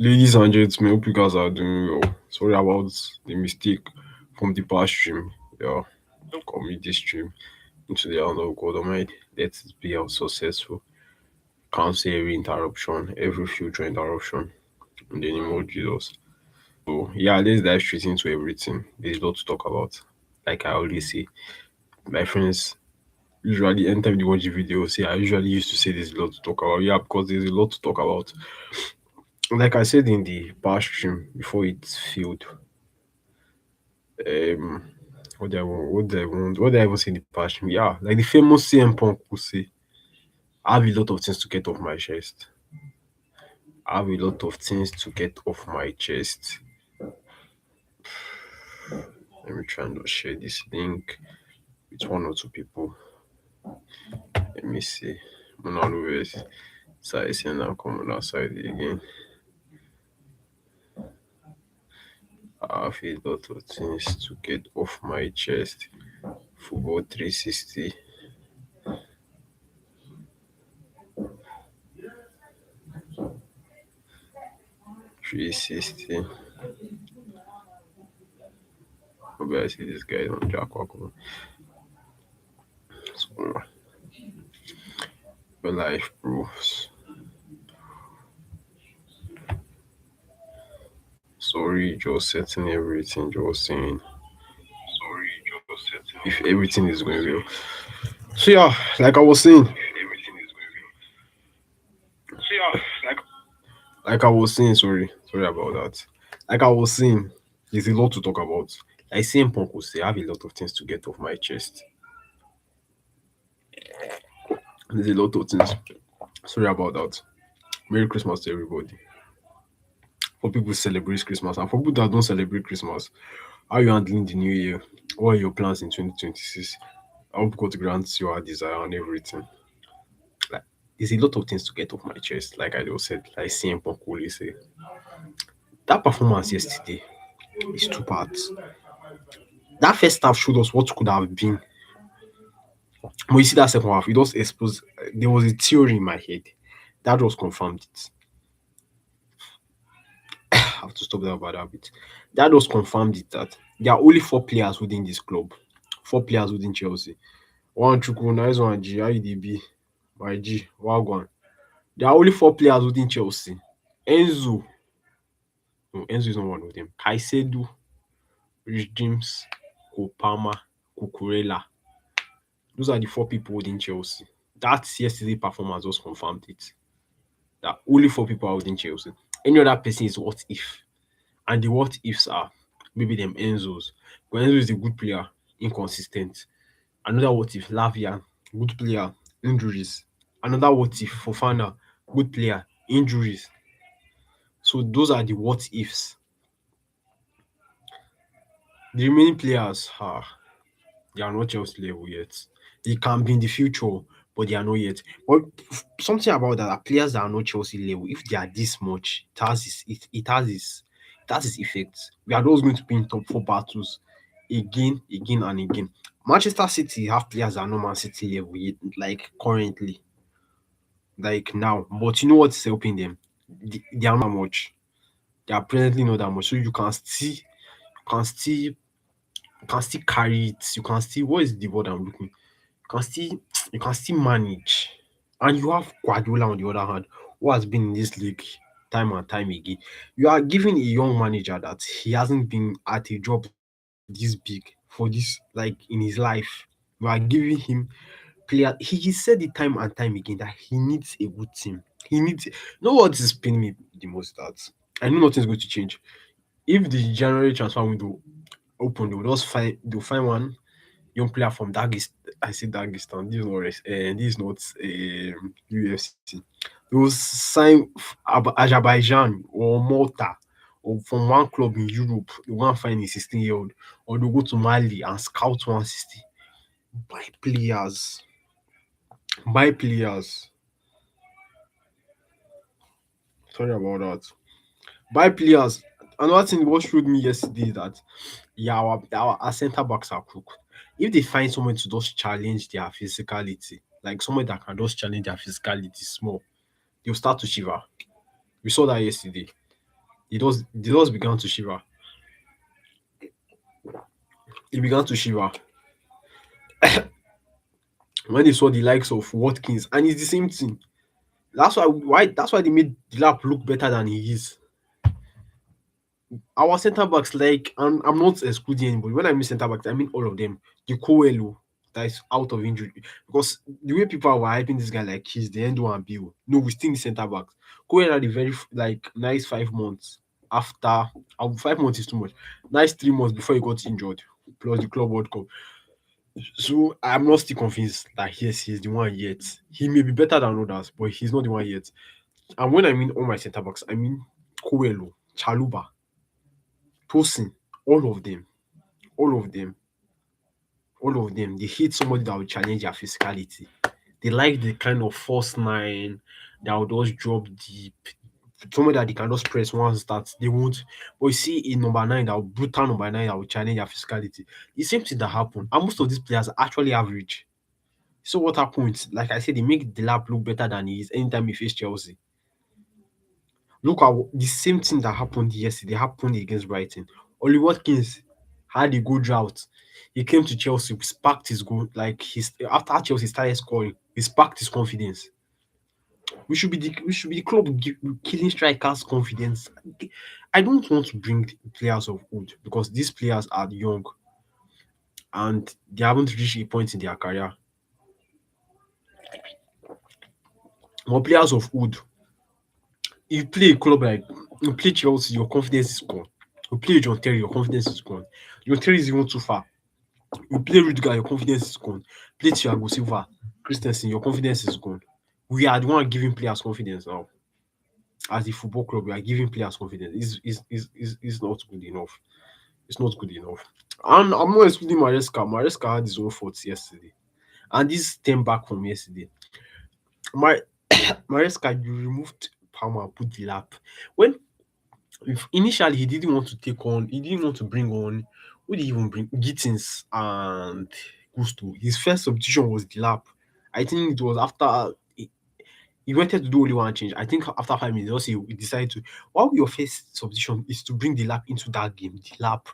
Ladies and gentlemen, hope you guys are doing well. Sorry about the mistake from the past stream. Yeah, commit this stream into the hand of God Almighty. Let it be out successful. Cancel every interruption, every future interruption in the name of Jesus. So yeah, let's dive straight into everything. There's a lot to talk about. Like I always say, my friends usually anytime they watch the video, say I usually used to say there's a lot to talk about. Yeah, because there's a lot to talk about. Like I said in the past stream before it failed, um what did I even say in the past stream? Yeah, like the famous CM Punk would say, I have a lot of things to get off my chest. I have a lot of things to get off my chest. Let me try and just share this link with one or two people. Let me see. Monaluves. So I see now coming outside again. I have a lot of things to get off my chest. Football 360. 360. Maybe I see this guy on Jack Wacko. So, your life proofs. Sorry, just setting everything, just saying. If everything is going well. So yeah, like I was saying, like I was saying, sorry about that. Like I was saying, there's a lot to talk about. Like CM Punk will say, I have a lot of things to get off my chest. There's a lot of things. Sorry about that. Merry Christmas to everybody. For people who celebrate Christmas and for people that don't celebrate Christmas, how are you handling the new year? What are your plans in 2026? I hope God grants your desire and everything. Like, there's a lot of things to get off my chest. Like I just said, like CM Punk always say. That performance yesterday is two parts. That first half showed us what could have been. But you see that second half, it just exposed. There was a theory in my head that just confirmed it. I have to stop that bad habit. That just confirmed it that there are only four players within this club. Four players within Chelsea. One Chuku, nice one G, IDB, my G, Wagwan. There are only four players within Chelsea. Enzo, no, Enzo is not one of them. Caicedo, Rich James, Kopama, Cucurella. Those are the four people within Chelsea. That yesterday performance just confirmed it. That only four people are within Chelsea. Any other person is what if. And the what ifs are maybe them Enzo's. But Enzo is a good player, inconsistent. Another what if Lavia, good player, injuries. Another what if Fofana, good player, injuries. So those are the what ifs. The remaining players are they are not Chelsea level yet. They can be in the future, but they are not yet. But something about that, players that are not Chelsea level, if they are this much, it has its effects. We are always going to be in top four battles again and again. Manchester City have players that are not Man City level yet, like currently, like now. But you know what's helping them? They are not much. They are presently not that much. So can still you can still carry it. You can still what is the word I'm looking? Can still you can still manage. And you have Guardiola on the other hand, who has been in this league time and time again. You are giving a young manager that he hasn't been at a job this big for this like in his life. You are giving him player. He said it time and time again that he needs a good team. He needs you know what is paining me the most that I know nothing's going to change. If the January transfer window open, they'll find one young player from Dagestan. I say Dagestan. This is not UFC. They will sign Azerbaijan or Malta or from one club in Europe. They want to find a 16-year-old, or they'll go to Mali and scout 160. Buy players. Buy players. Sorry about that. Buy players. Another thing what showed me yesterday is that yeah, our centre backs are crook. If they find someone to just challenge their physicality, like someone that can just challenge their physicality small, they'll start to shiver. We saw that yesterday. The doors began to shiver. It began to shiver when they saw the likes of Watkins, and it's the same thing. That's why they made Delap look better than he is. Our centre backs, like, and I'm not excluding anybody. When I mean centre backs, I mean all of them. The Coelho that is out of injury, because the way people were hyping this guy like he's the end one bill. No, we still need centre backs. Coelho had a very like nice 5 months after. 5 months is too much. Nice 3 months before he got injured, plus the Club World Cup. So I'm not still convinced that yes, he's the one yet. He may be better than others, but he's not the one yet. And when I mean all my centre backs, I mean Coelho, Chaluba, Tosin, all of them, all of them, all of them. They hate somebody that will challenge their physicality. They like the kind of first nine that will just drop deep. Somebody that they can just press once that they won't. But you see a number nine that will brutal number nine that will challenge their physicality. The same thing that happened. And most of these players are actually average. So what happens? Like I said, they make Delap look better than he is anytime he face Chelsea. Look at the same thing that happened yesterday happened against Brighton. Oli Watkins had a good drought. He came to Chelsea, sparked his goal. Like his after Chelsea started scoring, he sparked his confidence. We should be the club killing strikers' confidence. I don't want to bring players of old because these players are young and they haven't reached a point in their career. But players of old, you play a club like you play Chelsea, your confidence is gone. You play John Terry, your confidence is gone. John Terry is even too far. You play Rudiger, your confidence is gone. Play Thiago Silva, Christensen, your confidence is gone. We are the one giving players confidence now. As a football club, we are giving players confidence. Is not good enough. It's not good enough. And I'm not excluding Maresca. Maresca had his own faults yesterday. And this stem back from yesterday. My Maresca, you removed Palmer and put the lap. When if initially he didn't want to bring on who did he even bring Gittins and Gusto. His first substitution was the lap. I think it was after he wanted to do only one change. I think after 5 minutes, also he decided to. While your first substitution is to bring the lap into that game, the lap.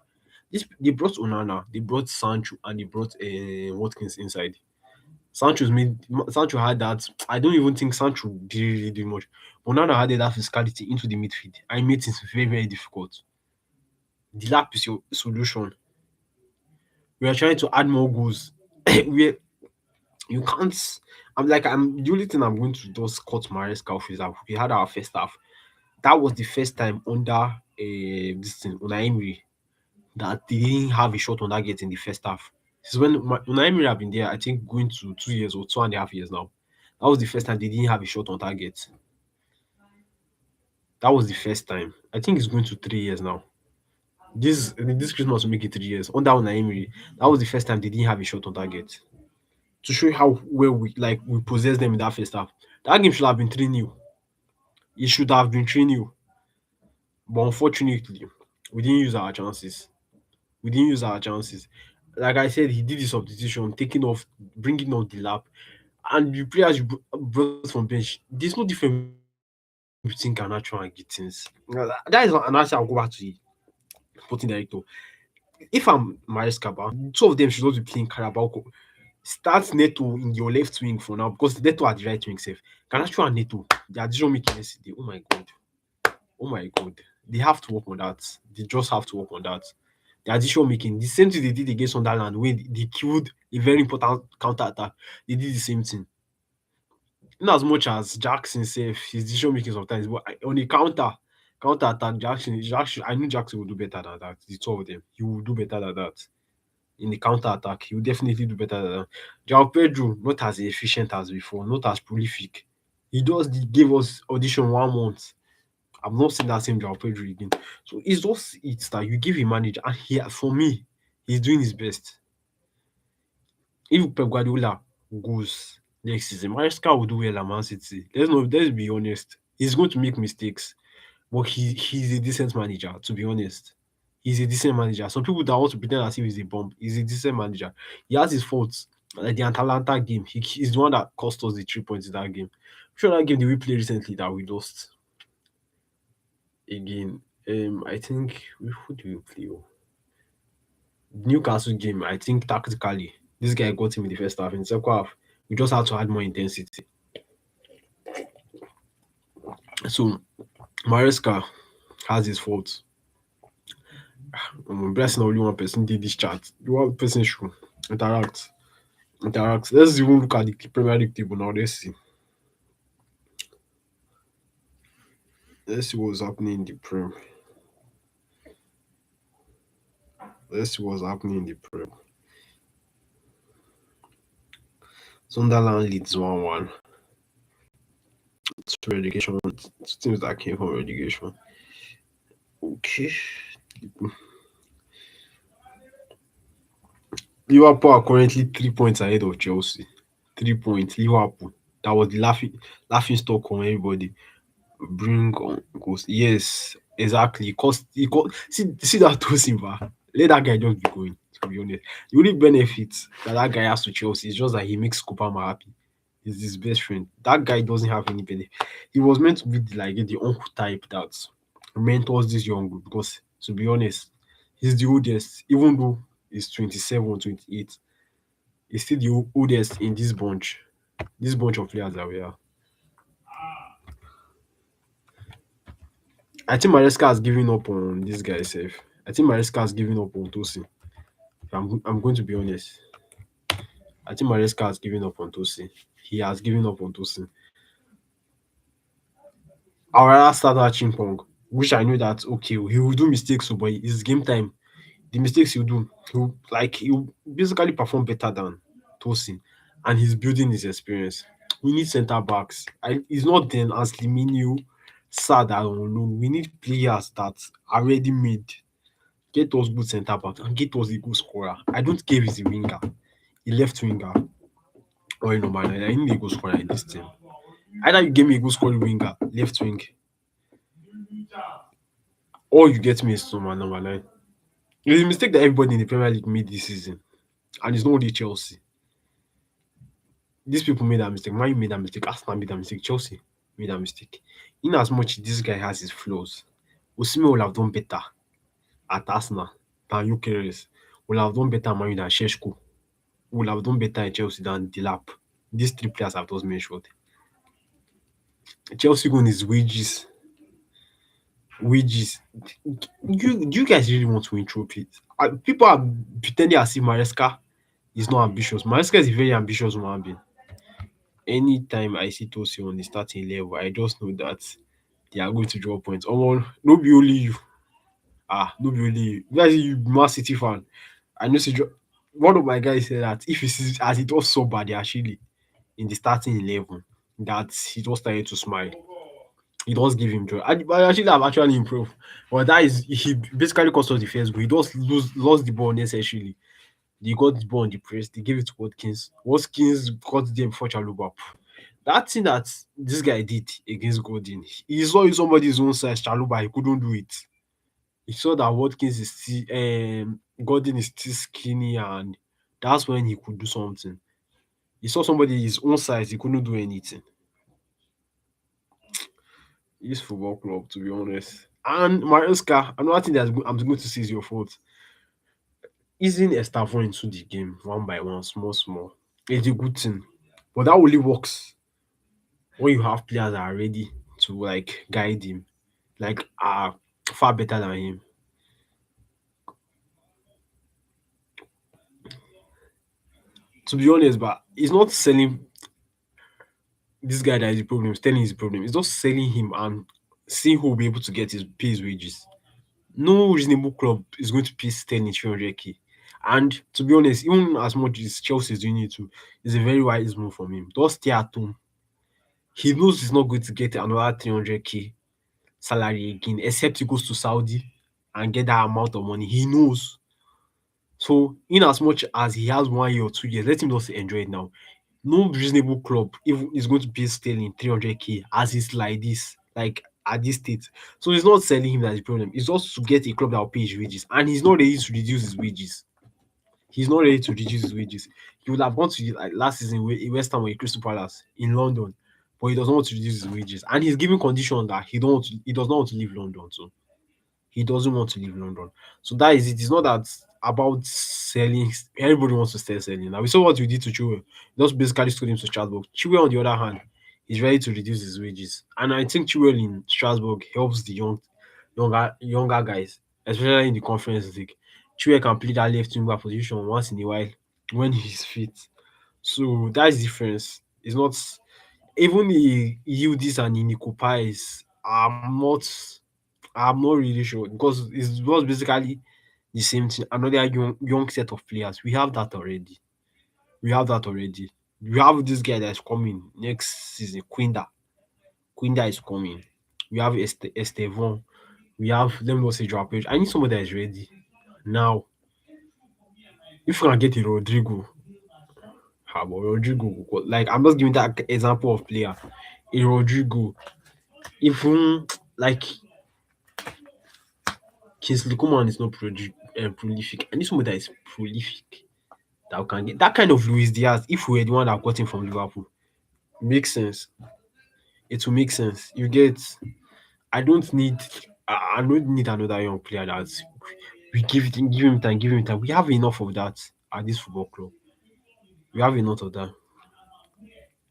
This they brought Onana, they brought Sancho, and they brought Watkins inside. Sancho had that. I don't even think Sancho did really do much. Onana added that physicality into the midfield. I made things very very difficult. The lap is your solution. We are trying to add more goals. we You can't. I'm the only thing I'm going to just cut Maresca off is that we had our first half. That was the first time under this thing Unai Emery that they didn't have a shot on target in the first half. This is when Unai Emery have been there. I think going to 2 years or 2.5 years now. That was the first time they didn't have a shot on target. That was the first time. I think it's going to 3 years now. This Christmas will make it 3 years under Unai Emery. That was the first time they didn't have a shot on target. To show you how well we possessed them in that first half. That game should have been 3-0. It should have been 3-0. But unfortunately, we didn't use our chances. We didn't use our chances. Like I said, he did the substitution, taking off, bringing on the lap, and the players you brought from bench. There's no difference between Garnacho and Gittins. That is an answer I'll go back to the sporting director. If I'm Maresca, two of them should not be playing Carabao. Start Neto in your left wing for now because Neto at the right wing safe. Garnacho and Neto, their decision making yesterday. Oh my god. Oh my god. They have to work on that. They just have to work on that. Their decision making. The same thing they did against Sunderland when they killed a very important counter attack. They did the same thing. Not as much as Jackson safe, his decision making sometimes, but on a counter attack, Jackson, I knew Jackson would do better than that. The two of them, he will do better than that. In the counter attack, he will definitely do better than that. João Pedro, not as efficient as before, not as prolific. He gave us audition 1 month. I'm not seeing that same João Pedro again. So it's that you give a manager, and for me, he's doing his best. If Pep Guardiola goes next season, Maresca will do well at Man City. Let's be honest. He's going to make mistakes, but he's a decent manager, to be honest. He's a decent manager. Some people that want to pretend as if he's a bomb, he's a decent manager. He has his faults. Like the Atalanta game, he's the one that cost us the 3 points in that game. I'm sure that game that we played recently that we lost again. I think who do we play? Oh? Newcastle game. I think tactically, this guy got him in the first half. In the second half, we just had to add more intensity. So Maresca has his faults. Blessing only one person did this chat. The one person should interact. Interact. Let's even look at the Premier League table now. Let's see. Let's see what's happening in the Prem. Let's see what's happening in the Prem. Sunderland leads 1-1. It's relegation. It's teams that came from relegation. Okay. Liverpool are currently 3 points ahead of Chelsea. 3 points. Liverpool. That was the laughing stock on everybody. Bring on goals. Yes, exactly. Cause see that Tosin, ba. Let that guy just be going. To be honest, the only benefit that guy has to Chelsea is just that he makes Kupama happy. He's his best friend. That guy doesn't have any benefit. He was meant to be the uncle type that mentors this young group because to be honest, he's the oldest. Even though he's 27, 28, he's still the oldest in this bunch. This bunch of players that we are. I think Maresca has given up on this guy safe. I think Maresca has given up on Tosin. I'm going to be honest. I think Maresca has given up on Tosin. He has given up on Tosin. I would rather start that Chimpong, which I know that okay, he will do mistakes, but it's game time. The mistakes he'll do, he'll basically perform better than Tosin, and he's building his experience. We need centre backs. It's not then as Liminio, sad and unknown. We need players that are ready made. Get us good centre back and get us a good scorer. I don't care if he's a winger, a left winger, or a number nine. I need a good scorer in this team. Either you give me a good scoring winger, left wing, or you get me a number nine. It's a mistake that everybody in the Premier League made this season, and it's not only Chelsea. These people made that mistake. Man U made that mistake. Arsenal made that mistake. Chelsea made that mistake. In as much this guy has his flaws, Osimhen will have done better at Arsenal than Gyökeres. Will have done better at Man U than Sheshko. Will have done better at Chelsea than Delap. These three players I've just mentioned. Chelsea going his wages. Wages. Do you guys really want to win trophies? People are pretending as if Maresca is not ambitious. Maresca is a very ambitious human being. Anytime I see Tosi on the starting level, I just know that they are going to draw points. Oh, no be only you. No be only you. That's you, Man City fan. I know. One of my guys said that if he sees as it was so bad, actually in the starting 11, that he just started to smile. It does give him joy. But actually, I've actually improved. But that is he basically cost us the first goal. He just lost the ball necessarily. They got the ball on the press. They gave it to Watkins. Watkins got there before Chaluba. That thing that this guy did against Gordon, he saw somebody's own size, Chaluba, he couldn't do it. He saw that Watkins is still, Gordon is still skinny, and that's when he could do something. He saw somebody his own size, he couldn't do anything. This football club, to be honest. And Maresca, another thing that I'm going to say is your fault. Easing Estavo into the game one by one, small, small. It's a good thing. But that only works when you have players that are ready to guide him, are far better than him. To be honest, but he's not selling this guy that is the problem, telling his problem. He's just selling him and seeing who will be able to get his pay his wages. No reasonable club is going to pay Sterling 300k. And to be honest, even as much as Chelsea is doing it too, it's a very wise move from him. Just stay at home. He knows he's not going to get another 300k salary again, except he goes to Saudi and get that amount of money. He knows. So, in as much as he has 1 year or 2 years, let him just enjoy it now. No reasonable club even is going to pay Sterling 300k as it's like this, like at this state. So it's not selling him that's the problem. It's just to get a club that will pay his wages, and he's not ready to reduce his wages. He's not ready to reduce his wages. He would have gone to last season with West Ham with Crystal Palace in London, but he does not want to reduce his wages, and he's giving condition that he does not want to leave London. So He doesn't want to leave London. So that is it. It's not that about selling. Everybody wants to start selling. Now we saw what we did to Chilwell. Just basically sold him to Strasbourg. Chilwell, on the other hand, is ready to reduce his wages, and I think Chilwell in Strasbourg helps the younger guys, especially in the Conference League. Chilwell can play that left wing back position once in a while when he's fit. So that's the difference. It's not even the Yildiz and Inikupais. I'm not really sure because it was basically the same thing. Another young set of players. We have that already. We have that already. We have this guy that's coming next season, Quinda. Quinda is coming. We have Estevon. We have let me not say Joao Pedro. I need somebody that is ready now. If we can get a Rodrigo, but Rodrigo, like I'm just giving that example of player. A Rodrigo, even like Kingsley Coman is not prolific. I need somebody that is prolific that we can get that kind of Luis Diaz. If we were the one that got him from Liverpool, makes sense. It will make sense. You get. I don't need. I don't need another young player that we give him time, give him time. We have enough of that at this football club. We have enough of that.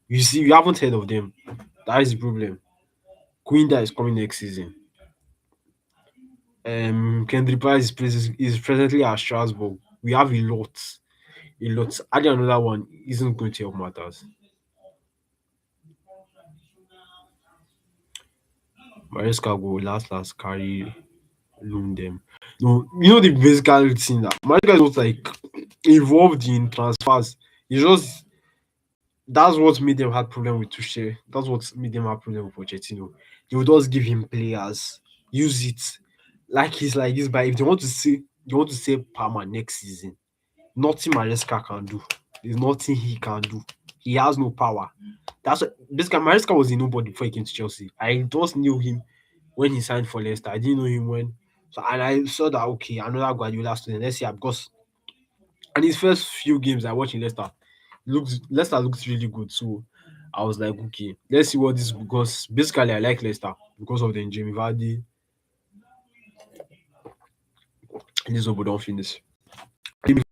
You see, you haven't heard of them. That is the problem. Quinda is coming next season. Kendrick Price is presently at Strasbourg. We have a lot. Adding another one isn't going to help matters. Maresca go last carry loan them. No, you know the physical thing that Maresca is not like involved in transfers. It's just that's what made them have problem with Tuchel. That's what made them have problem with Pochettino. They would just give him players, use it like he's like this. But if they want to say Palmer next season, nothing Maresca can do. There's nothing he can do. He has no power. That's what basically Maresca was a nobody before he came to Chelsea. I just knew him when he signed for Leicester. I didn't know him when. So and I saw that okay, another Guardiola student. Let's see because and his first few games I watched in Leicester looks really good. So I was like, okay, let's see what this because basically I like Leicester because of the Jamie Vardy and this don't finish. Jamie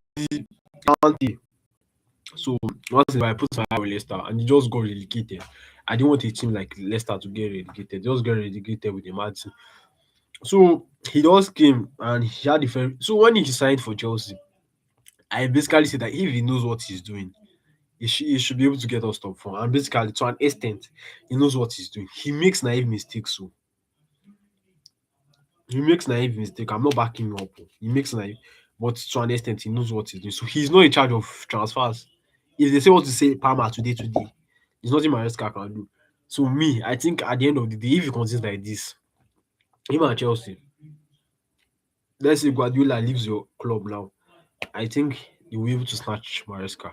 Vardy, so once I put my eye on Leicester and he just got relegated. I didn't want a team like Leicester to get relegated. Just get relegated with the mad team. So he just came and he had the so when he signed for Chelsea, I basically said that if he knows what he's doing, he should be able to get us top four. And basically, to an extent, he knows what he's doing. He makes naive mistakes, so he makes naive mistake. I'm not backing him up. He makes naive, but to an extent, he knows what he's doing. So he's not in charge of transfers. If they say what to say Palmer today, there's nothing Maresca can do. So me, I think at the end of the day, if he continues like this, him and Chelsea, let's say Guardiola leaves your club now, I think he will be able to snatch Maresca.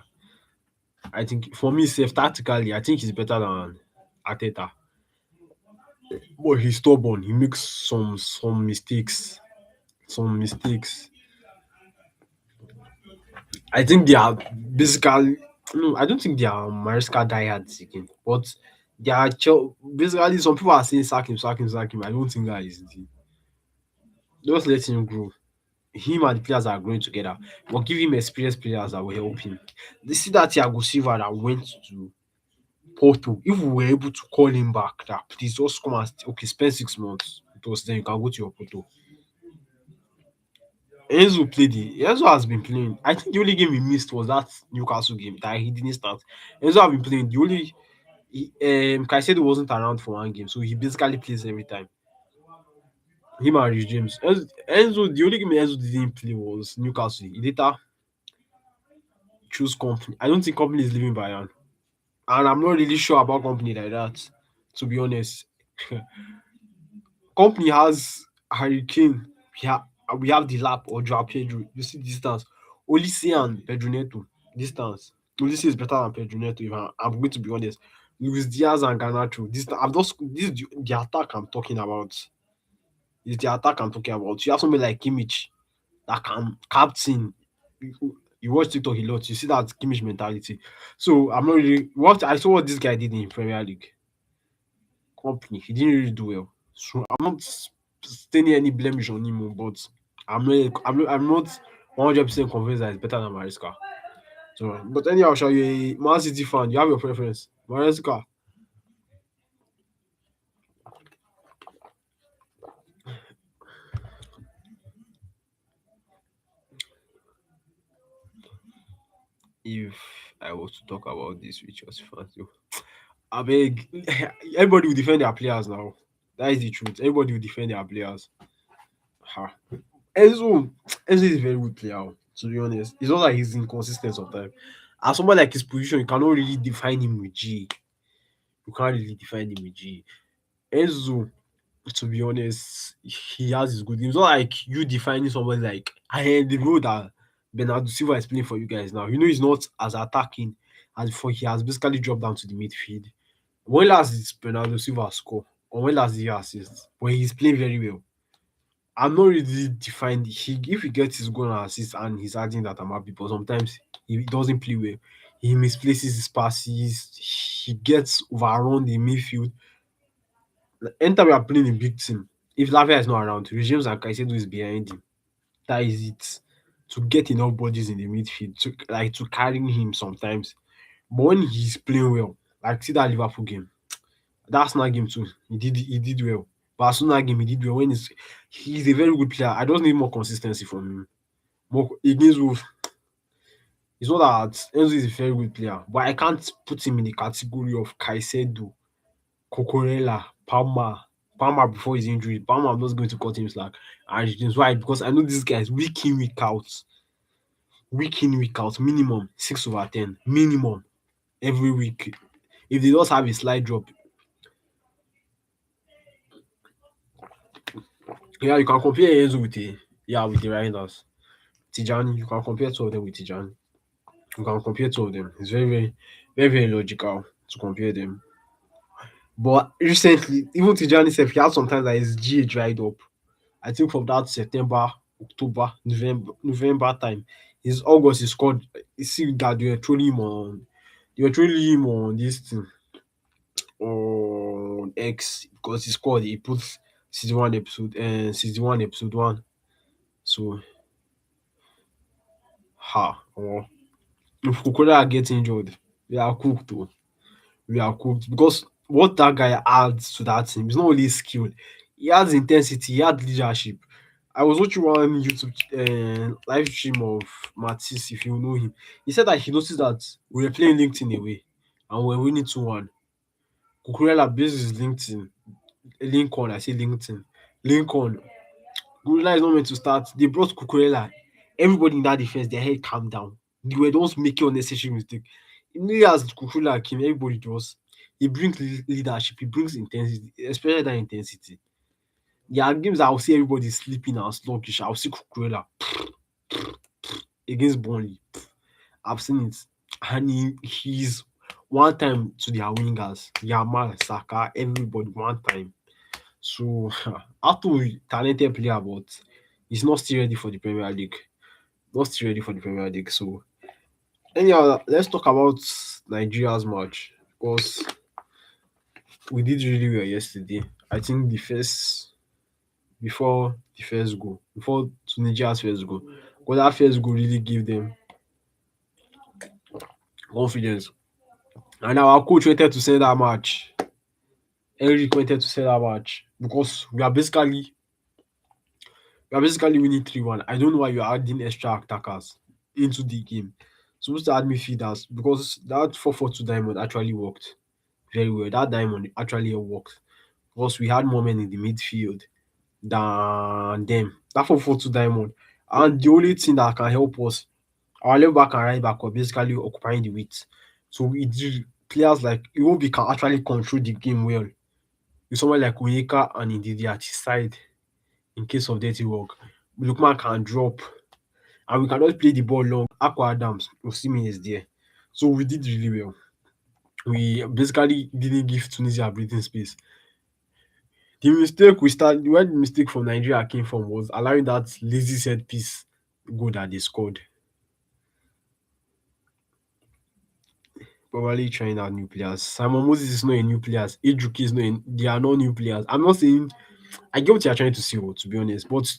I think for me, safe tactically, I think he's better than Ateta. But he's stubborn. He makes some mistakes. Some mistakes. I think they are basically no, I don't think they are Maresca diehards again. But they are basically some people are saying sack him, sack him, sack him. I don't think that is the just let him grow. Him and the players are growing together. But give him experienced players that will help him. They see that Thiago Silva that went to Porto. If we were able to call him back, that please just come and okay, spend 6 months with us, then you can go to your Porto. Enzo has been playing. I think the only game he missed was that Newcastle game that he didn't start. Enzo have been playing. The only Caicedo wasn't around for one game, so he basically plays every time. Him and Rich James. The only game Enzo didn't play was Newcastle. He later choose company. I don't think company is leaving Bayern. And I'm not really sure about company like that, to be honest. Company has Hurricane. We have the lap or Joao Pedro. You see distance. Olise and Pedro Neto. Distance. Olise is better than Pedro Neto, if I'm going to be honest. Luis Diaz and Garnacho. This is the attack I'm talking about. It's the attack I'm talking about. You have somebody like Kimmich that can captain. You watch TikTok a lot, you see that Kimmich mentality. So I'm not really what I saw what this guy did in Premier League company. He didn't really do well. So I'm not. staining any blemish on him, but I'm not 100% convinced that it's better than Maresca. So, but anyhow, shall you a Man City fan? You have your preference. Maresca. If I was to talk about this with your fans, I beg, everybody will defend their players now. That is the truth. Everybody will defend their players. Ha. Enzo, Enzo is a very good player. To be honest, it's not like he's inconsistent sometimes. As someone like his position, you cannot really define him with G. You can't really define him with G. Enzo, to be honest, he has his good games. Not like you defining someone like the role that Bernardo Silva is playing for you guys now. You know he's not as attacking as before. He has basically dropped down to the midfield. When last did Bernardo Silva score? Or when last did he assist? But he's playing very well. I'm not really defined. If he gets his goal and assist and he's adding that, I'm happy. But sometimes he doesn't play well. He misplaces his passes. He gets overrun in midfield. Anytime we are playing a big team, if Lavia is not around, James and Caicedo is behind him. That is it. To get enough bodies in the midfield, to carry him sometimes. But when he's playing well, like see that Liverpool game, that Arsenal game too, he did well. But Arsenal game he did well. He's a very good player. I just need more consistency from him. More against Wolves. It's not that Enzo is a very good player, but I can't put him in the category of Caicedo, Cucurella, Palmer before his injury. Palmer, I'm not going to cut him slack. And reasons why? Because I know this guy is week in, week out, minimum 6/10, minimum every week. If they just have a slight drop, yeah, you can compare Enzo with the Riders. Tijani, you can compare two of them with Tijani. You can compare two of them. It's very, very, very, very logical to compare them. But recently, even Tijani said he had sometimes that his GA dried up. I think from that September, October, November time. His August he scored. You see that they were trolling him on this thing on X because he scored. He put season 1 episode 1. So or if Kukola gets injured, we are cooked though. We are cooked because what that guy adds to that team is not only skill, he adds intensity, he adds leadership. I was watching one YouTube live stream of Matisse, if you know him. He said that he noticed that we were playing LinkedIn away and we are winning 2-1. Cucurella based his LinkedIn, Lincoln, I say LinkedIn, Lincoln. Cucurella is not meant to start. They brought Cucurella. Everybody in that defense, their head calmed down. They were just making unnecessary mistake. Immediately as Cucurella came, everybody just he brings leadership, he brings intensity, especially that intensity. There are games I will see everybody sleeping and sluggish. I'll see Cucurella against Burnley. I've seen it. And he's one time to their wingers, Yamal, Saka, everybody one time. So Arthur talented player, but he's not still ready for the Premier League. Not still ready for the Premier League. So anyhow, let's talk about Nigeria's match because we did really well yesterday. I think the first goal, before Tunisia's first goal, because that first goal really gave them confidence. And our coach wanted to send that match. Eric wanted to send that match because we are basically winning 3-1. I don't know why you're adding extra attackers into the game. Supposed to add midfielders because that 4-4-2 diamond actually worked very well. That diamond actually worked because we had more men in the midfield than them. That 4-4-2 diamond. And the only thing that can help us, our left back and right back were basically occupying the width. So we did players like Iwobi can actually control the game well. With someone like Onyeka and Ndidi at his side in case of dirty work. Lookman can drop and we can just play the ball long. Aqua Adams, Osimhen is there. So we did really well. We basically didn't give Tunisia breathing space. Where the mistake from Nigeria came from was allowing that lazy set piece goal that they scored. Probably trying out new players. Simon Moses is not a new player. Ejuki is not. They are not new players. I'm not saying I get what you're trying to say, oh, to be honest, but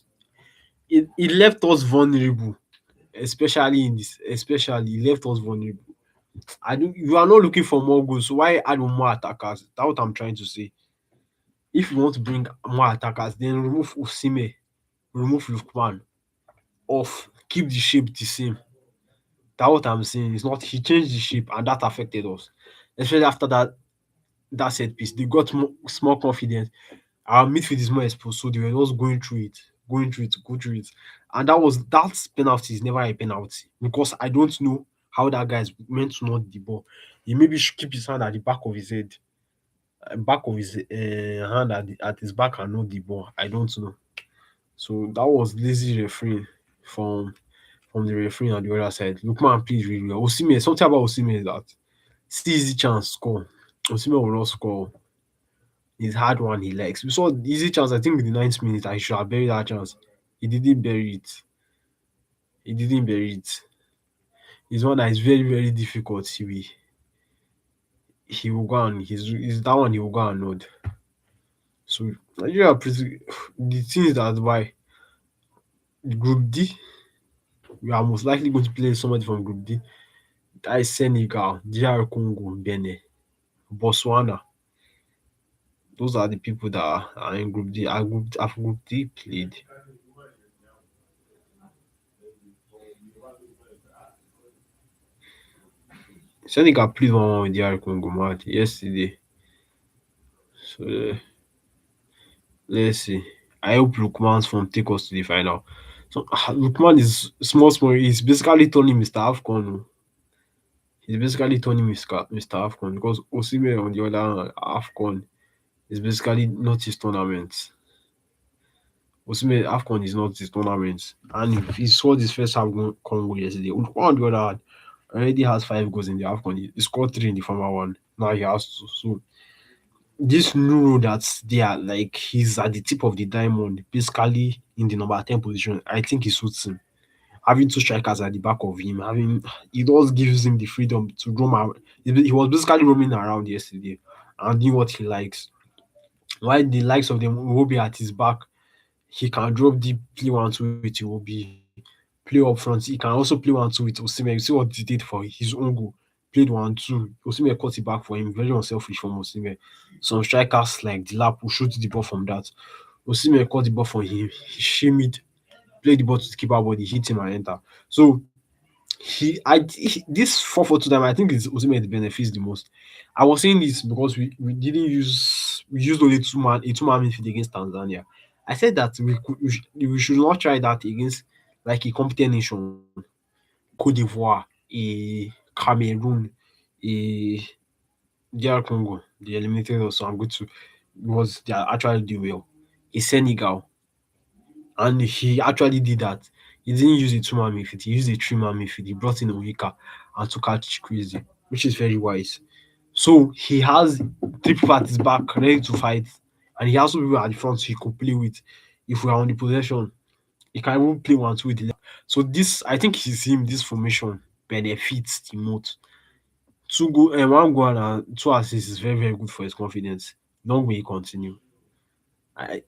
it left us vulnerable, especially it left us vulnerable. I do You are not looking for more goals, so why add on more attackers? That's what I'm trying to say. If you want to bring more attackers, then remove Osimhen, remove Lookman off, keep the shape the same. That's what I'm saying. It's not he changed the shape and that affected us. Especially after that set piece. They got more confidence. Our midfield is more exposed, so they were just go through it. And that penalty is never a penalty because I don't know how that guy is meant to not the ball. He maybe should keep his hand at the back of his head, back of his hand at his back and not the ball. I don't know. So that was lazy refereeing from the referee on the other side. Lookman plays really well. Osimhen, something about Osimhen is that still easy chance score. Osimhen will not score. His hard one he likes. We saw the easy chance, I think in the 9th minute, I should have buried that chance. He didn't bury it. He didn't bury it. It's one that is very, very difficult. He will go and he's that one he will go and nod. So Nigeria are pretty the things that why Group D, we are most likely going to play somebody from Group D. That is Senegal, DR Congo, Benin, Botswana. Those are the people that are in Group D. Group D played. Senegal played 1-1 with DR Congo mad yesterday. So let's see. I hope Lookman's form take us to the final. So Lookman is small. He's basically turning Mr. Afcon. Oh. He's basically turning Mr. Afcon because Osimhen on the other hand, Afcon is basically not his tournament. Osimhen Afcon is not his tournament, and he scored his first half Congo yesterday. Lookman on the other hand already has 5 goals in the Afcon. He scored 3 in the former one. Now he has 2. So this Nuro that they are like he's at the tip of the diamond, basically in the number 10 position. I think he suits him. Having 2 strikers at the back of him, having it does gives him the freedom to roam around. He was basically roaming around yesterday and doing what he likes. While the likes of them will be at his back, he can drop deep, play 1-2 with Iwobi, play up front. He can also play 1-2 with Osimhen. You see what he did for his own goal. Played 1-2. Osimhen cut it back for him. Very unselfish from Osimhen. Some strikers like Dilap will shoot the ball from that. Osimhen caught the ball for him. He shimmied, played the ball to the keeper, but he hit him and enter. So this 4-4-2 time, I think it's Osimhen benefits the most. I was saying this because we used only a two-man midfield against Tanzania. I said that we should not try that against like a competent nation, Cote d'Ivoire, a Cameroon, a DR Congo. They eliminated us, so I'm good to because they are actually doing well. A Senegal, and he actually did that. He didn't use a two-man midfield, he used a three-man midfield. He brought in Onyeka and took out Crazy, which is very wise. So he has 3 people at his back ready to fight, and he has 2 people at the front he could play with. If we are on the possession, he can even play 1-2 with the left. So this, I think, is him. This formation benefits the most. 1 goal and 2 assists is very, very good for his confidence. Long way he continue. I